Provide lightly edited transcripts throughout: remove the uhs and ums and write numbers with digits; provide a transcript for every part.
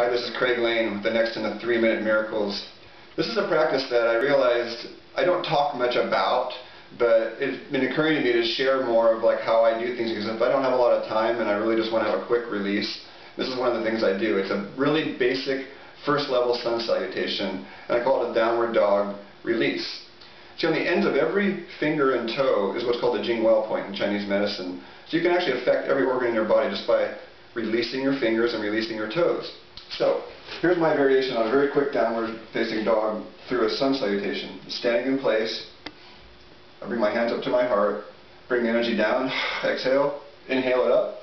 Hi, this is Craig Lane with the Next in the 3-Minute Miracles. This is a practice that I realized I don't talk much about, but it's been occurring to me to share more of like how I do things, because if I don't have a lot of time and I really just want to have a quick release, this is one of the things I do. It's a really basic first level sun salutation, and I call it a downward dog release. See, on the ends of every finger and toe is what's called the Jingwell point in Chinese medicine. So you can actually affect every organ in your body just by releasing your fingers and releasing your toes. So, here's my variation on a very quick downward facing dog through a sun salutation. Standing in place, I bring my hands up to my heart, bring the energy down, exhale, inhale it up,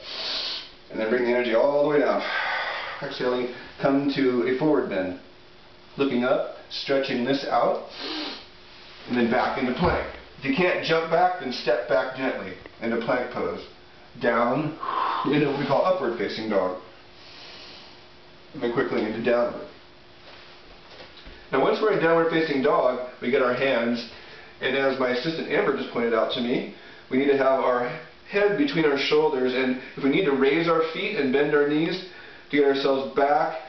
and then bring the energy all the way down. Exhaling, come to a forward bend. Looking up, stretching this out, and then back into plank. If you can't jump back, then step back gently into plank pose. Down, into what we call upward facing dog. And then quickly into downward. Now once we're in downward facing dog, we get our hands, and as my assistant Amber just pointed out to me, we need to have our head between our shoulders, and if we need to raise our feet and bend our knees to get ourselves back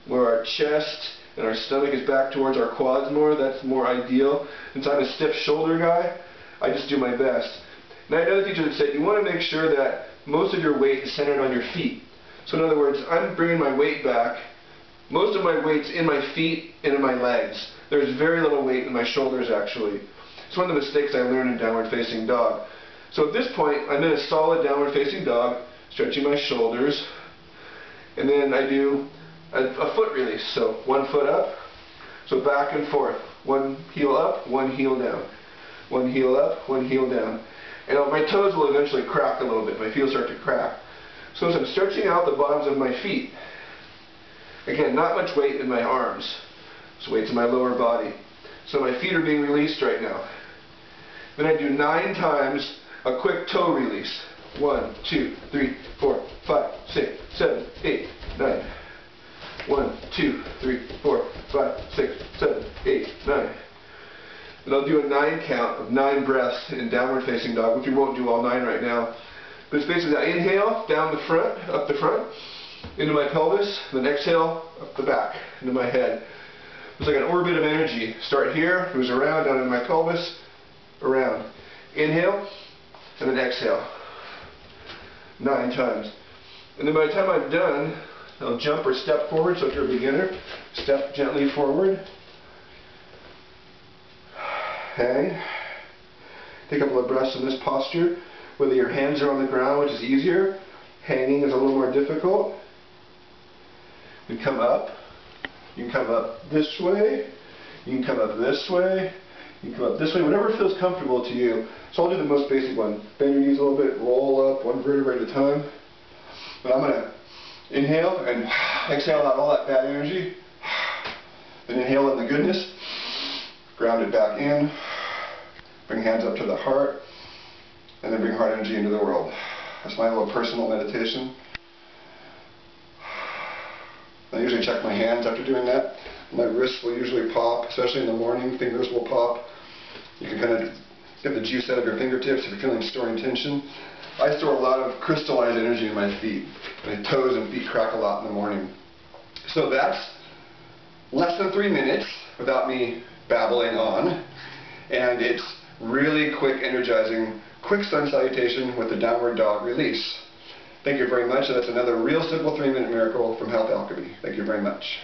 where our chest and our stomach is back towards our quads more, that's more ideal. Since I'm a stiff shoulder guy, I just do my best. And I had another teacher that said you want to make sure that most of your weight is centered on your feet. So in other words, I'm bringing my weight back. Most of my weight's in my feet and in my legs. There's very little weight in my shoulders actually. It's one of the mistakes I learned in downward facing dog. So at this point, I'm in a solid downward facing dog, stretching my shoulders, and then I do a foot release. So one foot up, so back and forth. One heel up, one heel down. One heel up, one heel down. And my toes will eventually crack a little bit. My feet will start to crack. So as I'm stretching out the bottoms of my feet, again, not much weight in my arms. So weight's in my lower body. So my feet are being released right now. Then I do 9 times a quick toe release. 1, 2, 3, 4, 5, 6, 7, 8, 9. 1, 2, 3, 4, 5, 6, 7, 8, 9. And I'll do a 9 count of 9 breaths in downward facing dog, which we won't do all 9 right now. But it's basically I inhale down the front, up the front, into my pelvis, then exhale up the back, into my head. It's like an orbit of energy. Start here, moves around, down into my pelvis, around. Inhale, and then exhale. 9 times. And then by the time I'm done, I'll jump or step forward. So if you're a beginner, step gently forward. Hang. Take a couple of breaths in this posture. Whether your hands are on the ground, which is easier, hanging is a little more difficult. You come up. You can come up this way. You can come up this way. You can come up this way. Whatever feels comfortable to you. So I'll do the most basic one. Bend your knees a little bit. Roll up one vertebrae at a time. But I'm going to inhale and exhale out all that bad energy. Then inhale in the goodness. Ground it back in. Bring hands up to the heart. And then bring heart energy into the world. That's my little personal meditation. I usually check my hands after doing that. My wrists will usually pop, especially in the morning. Fingers will pop. You can kind of get the juice out of your fingertips if you're feeling storing tension. I store a lot of crystallized energy in my feet. My toes and feet crack a lot in the morning. So that's less than 3 minutes without me babbling on. And it's really quick, energizing, quick sun salutation with the downward dog release. Thank you very much. That's another real simple 3-minute miracle from Health Alchemy. Thank you very much.